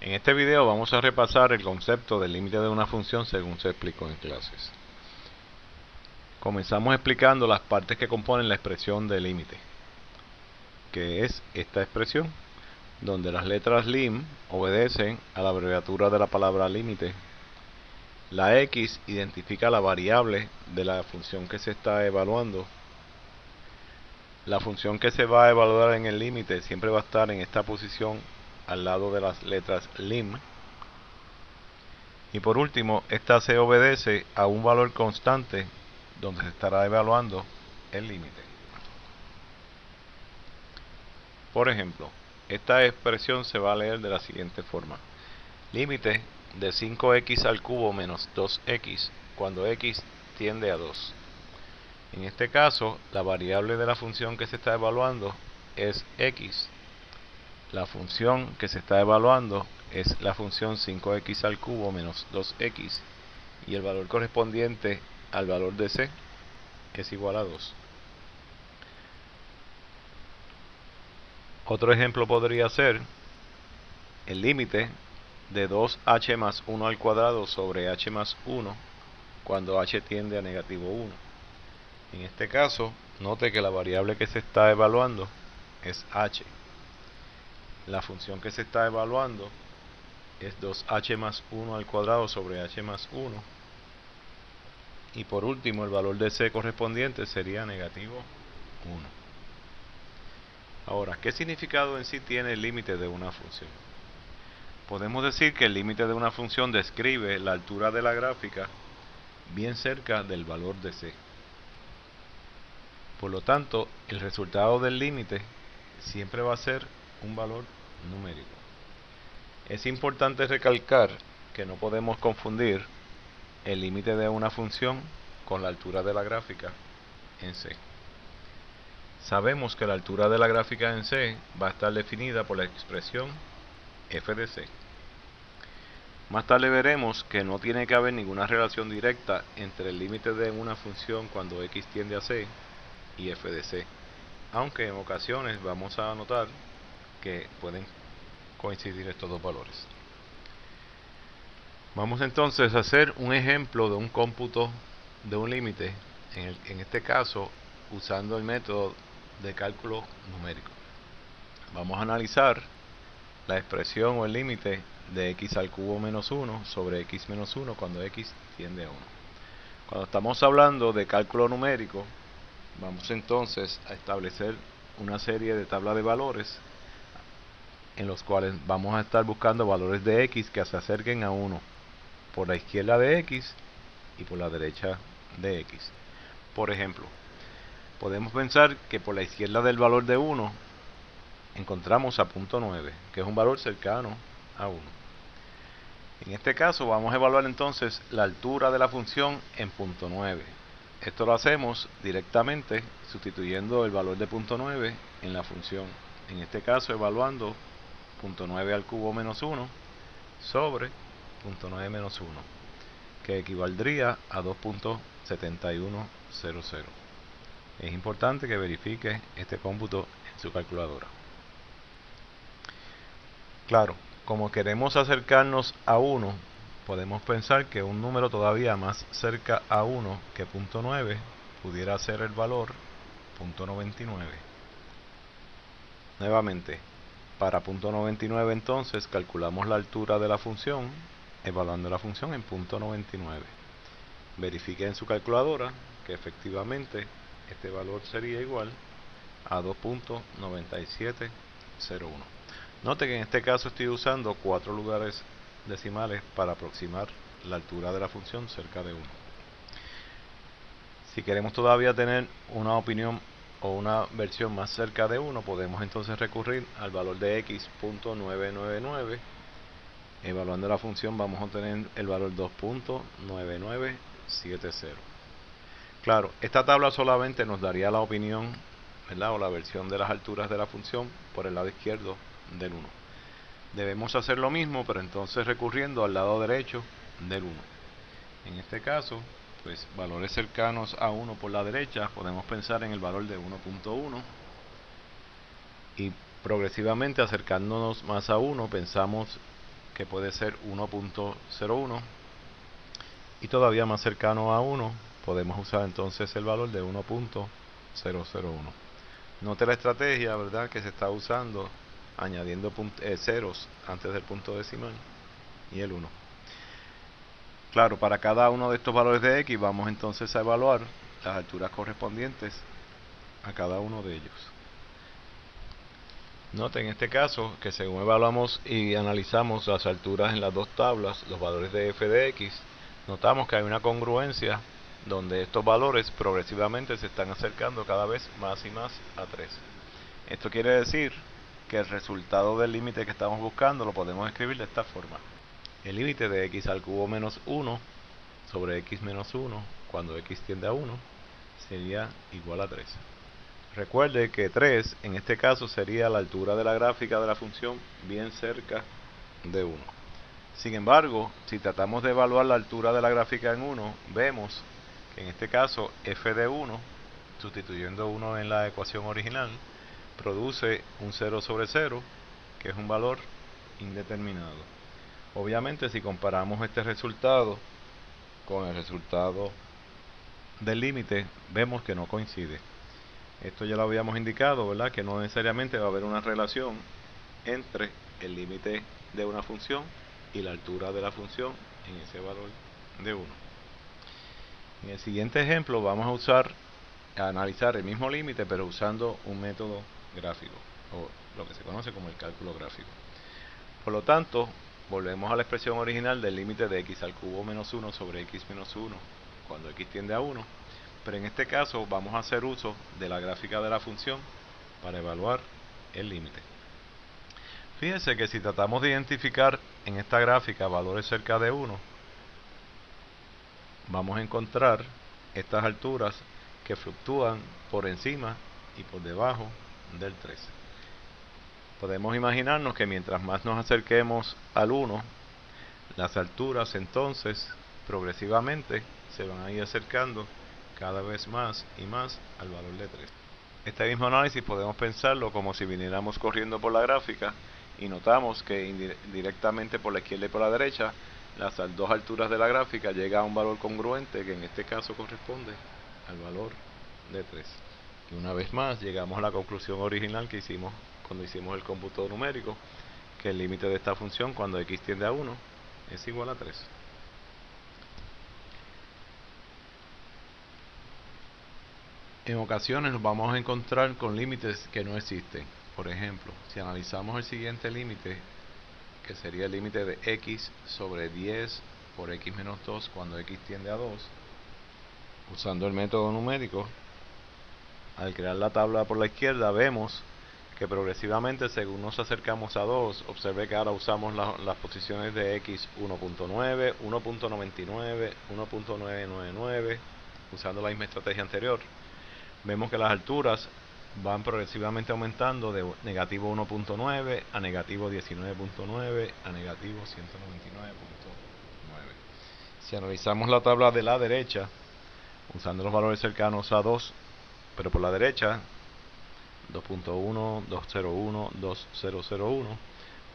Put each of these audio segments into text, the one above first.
En este video vamos a repasar el concepto del límite de una función según se explicó en clases. Comenzamos explicando las partes que componen la expresión de límite, que es esta expresión, donde las letras lim obedecen a la abreviatura de la palabra límite. La x identifica la variable de la función que se está evaluando. La función que se va a evaluar en el límite siempre va a estar en esta posición al lado de las letras lim. Y por último, esta se obedece a un valor constante donde se estará evaluando el límite. Por ejemplo, esta expresión se va a leer de la siguiente forma: límite de 5x al cubo menos 2x cuando x tiende a 2. En este caso, la variable de la función que se está evaluando es x. La función que se está evaluando es la función 5x al cubo menos 2x y el valor correspondiente al valor de c es igual a 2. Otro ejemplo podría ser el límite de 2h más 1 al cuadrado sobre h más 1 cuando h tiende a negativo 1. En este caso, note que la variable que se está evaluando es h. La función que se está evaluando es 2h más 1 al cuadrado sobre h más 1. Y por último, el valor de c correspondiente sería negativo 1. Ahora, ¿qué significado en sí tiene el límite de una función? Podemos decir que el límite de una función describe la altura de la gráfica bien cerca del valor de c. Por lo tanto, el resultado del límite siempre va a ser un valor numérico. Es importante recalcar que no podemos confundir el límite de una función con la altura de la gráfica en C. Sabemos que la altura de la gráfica en C va a estar definida por la expresión f de c. Más tarde veremos que no tiene que haber ninguna relación directa entre el límite de una función cuando x tiende a c y f de c, aunque en ocasiones vamos a notar que pueden coincidir estos dos valores. Vamos entonces a hacer un ejemplo de un cómputo de un límite, en este caso usando el método de cálculo numérico. Vamos a analizar la expresión o el límite de x al cubo menos 1 sobre x menos 1 cuando x tiende a 1. Cuando estamos hablando de cálculo numérico, vamos entonces a establecer una serie de tablas de valores en los cuales vamos a estar buscando valores de x que se acerquen a 1 por la izquierda de x y por la derecha de x. Por ejemplo, podemos pensar que por la izquierda del valor de 1 encontramos a punto 9, que es un valor cercano a 1. En este caso vamos a evaluar entonces la altura de la función en punto 9. Esto lo hacemos directamente sustituyendo el valor de punto 9 en la función. En este caso evaluando punto 9 al cubo menos 1 sobre punto 9 menos 1, que equivaldría a 2.7100. Es importante que verifique este cómputo en su calculadora. Claro, como queremos acercarnos a 1, podemos pensar que un número todavía más cerca a 1 que punto 9 pudiera ser el valor punto 99. Nuevamente, para punto 99 entonces calculamos la altura de la función evaluando la función en punto 99. Verifique en su calculadora que efectivamente este valor sería igual a 2.9701. Note que en este caso estoy usando 4 lugares decimales para aproximar la altura de la función cerca de 1. Si queremos todavía tener una opinión o una versión más cerca de 1, podemos entonces recurrir al valor de x .999. Evaluando la función vamos a obtener el valor 2.9970. Claro, esta tabla solamente nos daría la opinión, ¿verdad?, o la versión de las alturas de la función por el lado izquierdo del 1. Debemos hacer lo mismo, pero entonces recurriendo al lado derecho del 1. En este caso, pues valores cercanos a 1 por la derecha, podemos pensar en el valor de 1.1 y progresivamente acercándonos más a 1 pensamos que puede ser 1.01, y todavía más cercano a 1 podemos usar entonces el valor de 1.001. Note la estrategia, ¿verdad?, que se está usando añadiendo ceros antes del punto decimal y el 1. Claro, para cada uno de estos valores de x vamos entonces a evaluar las alturas correspondientes a cada uno de ellos. Note en este caso que según evaluamos y analizamos las alturas en las dos tablas, los valores de f de x, notamos que hay una congruencia donde estos valores progresivamente se están acercando cada vez más y más a 3. Esto quiere decir que el resultado del límite que estamos buscando lo podemos escribir de esta forma. El límite de x al cubo menos 1 sobre x menos 1 cuando x tiende a 1 sería igual a 3. Recuerde que 3 en este caso sería la altura de la gráfica de la función bien cerca de 1. Sin embargo, si tratamos de evaluar la altura de la gráfica en 1, vemos que en este caso f de 1, sustituyendo 1 en la ecuación original, produce un 0 sobre 0, que es un valor indeterminado. Obviamente, si comparamos este resultado con el resultado del límite, vemos que no coincide. Esto ya lo habíamos indicado, ¿verdad?, que no necesariamente va a haber una relación entre el límite de una función y la altura de la función en ese valor de 1. En el siguiente ejemplo vamos a analizar el mismo límite, pero usando un método gráfico, o lo que se conoce como el cálculo gráfico. Por lo tanto, volvemos a la expresión original del límite de x al cubo menos 1 sobre x menos 1 cuando x tiende a 1, pero en este caso vamos a hacer uso de la gráfica de la función para evaluar el límite. Fíjense que si tratamos de identificar en esta gráfica valores cerca de 1, vamos a encontrar estas alturas que fluctúan por encima y por debajo del 3. Podemos imaginarnos que mientras más nos acerquemos al 1, las alturas entonces progresivamente se van a ir acercando cada vez más y más al valor de 3. Este mismo análisis podemos pensarlo como si viniéramos corriendo por la gráfica y notamos que directamente por la izquierda y por la derecha las dos alturas de la gráfica llega a un valor congruente que en este caso corresponde al valor de 3. Y una vez más llegamos a la conclusión original que hicimos cuando hicimos el cómputo numérico, que el límite de esta función cuando x tiende a 1 es igual a 3. En ocasiones nos vamos a encontrar con límites que no existen. Por ejemplo, si analizamos el siguiente límite, que sería el límite de x sobre 10 por x menos 2 cuando x tiende a 2, usando el método numérico, al crear la tabla por la izquierda vemos que progresivamente según nos acercamos a 2, observe que ahora usamos las posiciones de x 1.9, 1.99, 1.999, usando la misma estrategia anterior. Vemos que las alturas van progresivamente aumentando de negativo 1.9 a negativo 19.9 a negativo 199.9. Si analizamos la tabla de la derecha, usando los valores cercanos a 2, pero por la derecha, 2.1, 201, 2001,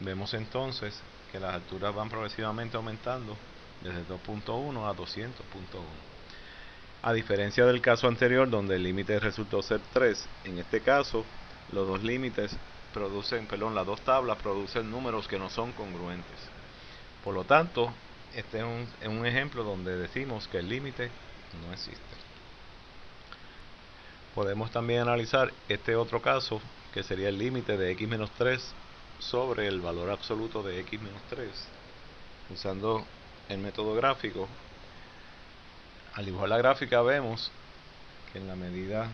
vemos entonces que las alturas van progresivamente aumentando desde 2.1 a 200.1. A diferencia del caso anterior donde el límite resultó ser 3, en este caso los dos límites las dos tablas producen números que no son congruentes. Por lo tanto, este es un ejemplo donde decimos que el límite no existe. Podemos también analizar este otro caso, que sería el límite de x menos 3 sobre el valor absoluto de x menos 3, usando el método gráfico. Al dibujar la gráfica vemos que en la medida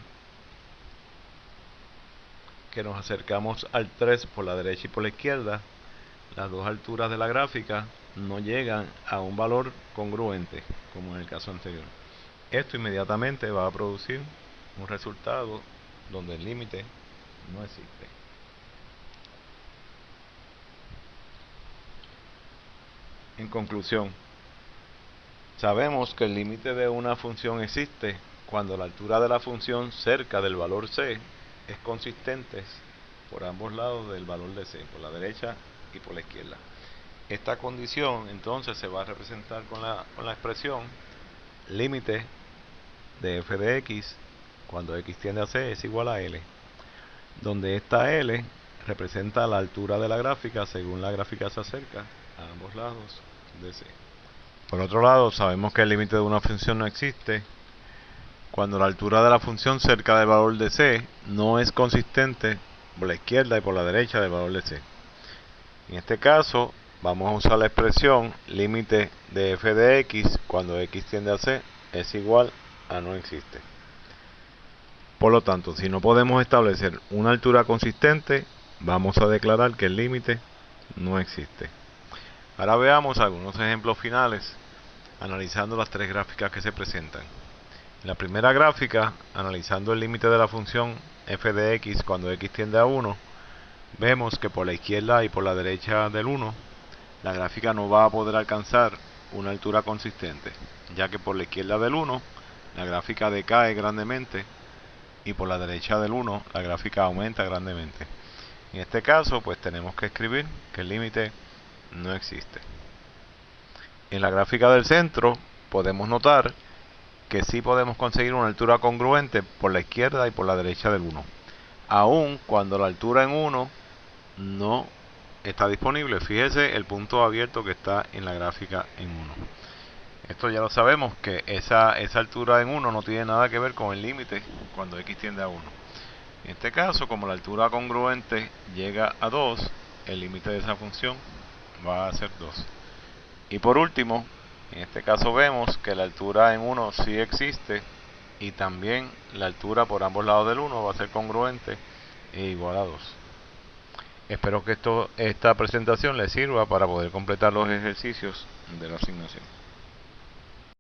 que nos acercamos al 3 por la derecha y por la izquierda, las dos alturas de la gráfica no llegan a un valor congruente, como en el caso anterior. Esto inmediatamente va a producir un resultado donde el límite no existe. En conclusión, sabemos que el límite de una función existe cuando la altura de la función cerca del valor c es consistente por ambos lados del valor de c, por la derecha y por la izquierda. Esta condición entonces se va a representar con la expresión límite de f de x cuando x tiende a c es igual a L, donde esta L representa la altura de la gráfica según la gráfica se acerca a ambos lados de C. Por otro lado, sabemos que el límite de una función no existe cuando la altura de la función cerca del valor de C no es consistente por la izquierda y por la derecha del valor de C. En este caso, vamos a usar la expresión límite de f de x cuando x tiende a c es igual a no existe. Por lo tanto, si no podemos establecer una altura consistente, vamos a declarar que el límite no existe. Ahora veamos algunos ejemplos finales analizando las tres gráficas que se presentan. En la primera gráfica, analizando el límite de la función f de x cuando x tiende a 1, vemos que por la izquierda y por la derecha del 1, la gráfica no va a poder alcanzar una altura consistente, ya que por la izquierda del 1, la gráfica decae grandemente y por la derecha del 1, la gráfica aumenta grandemente. En este caso, pues tenemos que escribir que el límite no existe. En la gráfica del centro, podemos notar que sí podemos conseguir una altura congruente por la izquierda y por la derecha del 1, aun cuando la altura en 1 no está disponible. Fíjese el punto abierto que está en la gráfica en 1. Esto ya lo sabemos, que esa altura en 1 no tiene nada que ver con el límite cuando x tiende a 1. En este caso, como la altura congruente llega a 2, el límite de esa función va a ser 2. Y por último, en este caso vemos que la altura en 1 sí existe y también la altura por ambos lados del 1 va a ser congruente e igual a 2. Espero que esta presentación les sirva para poder completar los ejercicios de la asignación.